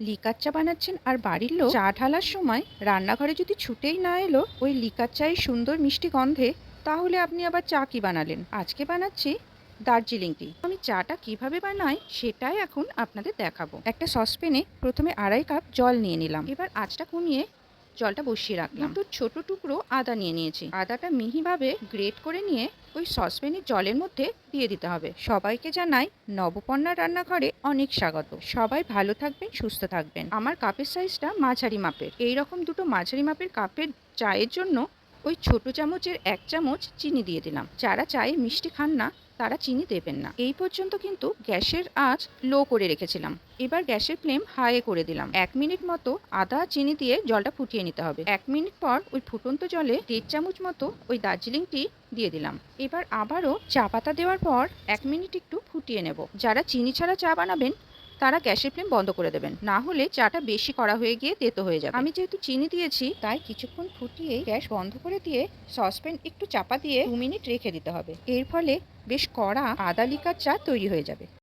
Liquor চা বানাচ্ছেন আর বাড়ির লোক চা ঢালার সময় রান্নাঘরে যদি ছুটেই না এলো ওই লিকার চায়ের সুন্দর মিষ্টি গন্ধে, তাহলে আপনি আবার চা কি বানালেন? আজকে বানাচ্ছি দার্জিলিং টি। আমি চাটা কিভাবে বানাই সেটাই এখন আপনাদের দেখাবো। একটা সসপ্যানে প্রথমে 2.5 কাপ জল নিয়ে নিলাম। এবার আঁচটা কমিয়ে জলটা বসিয়ে রাখলাম। দুটো ছোট টুকরো আদা নিয়ে নিয়েছি। আদাটা মিহিভাবে গ্রেট করে নিয়ে ওই সসপ্যানের জলের মধ্যে দিয়ে দিতে হবে। সবাইকে জানাই নবপর্ণার রান্নাঘরে অনেক স্বাগত। সবাই ভালো থাকবেন, সুস্থ থাকবেন। আমার কাপের সাইজটা মাঝারি মাপের। এইরকম দুটো মাঝারি মাপের কাপের চায়ের জন্য ওই ছোট চামচের 1 চামচ চিনি দিয়ে দিলাম। যারা চায়ে মিষ্টি খান না তারা চিনি দেবেন না। এই পর্যন্ত কিন্তু গ্যাসের আঁচ লো করে রেখেছিলাম। এবার গ্যাসের ফ্লেম হাই করে দিলাম। 1 মিনিট মতো আদা চিনি দিয়ে জলটা ফুটিয়ে নিতে হবে। 1 মিনিট পর ওই ফুটন্ত জলে 1.5 চামচ মতো ওই দার্জিলিং টি দিয়ে দিলাম। এবার আবারও চা পাতা দেওয়ার পর 1 মিনিট একটু ফুটিয়ে নেব। যারা চিনি ছাড়া চা বানাবেন তারা গ্যাসের ফ্লেম বন্ধ করে দেবেন, না হলে চাটা বেশি কড়া হয়ে গিয়ে তেতো হয়ে যাবে। আমি যেহেতু চিনি দিয়েছি তাই কিছুক্ষণ ফুটিয়ে গ্যাস বন্ধ করে দিয়ে সসপ্যান একটু চাপা দিয়ে 2 মিনিট রেখে দিতে হবে। এর ফলে বেশ কড়া আদা লিকার চা তৈরি হয়ে যাবে।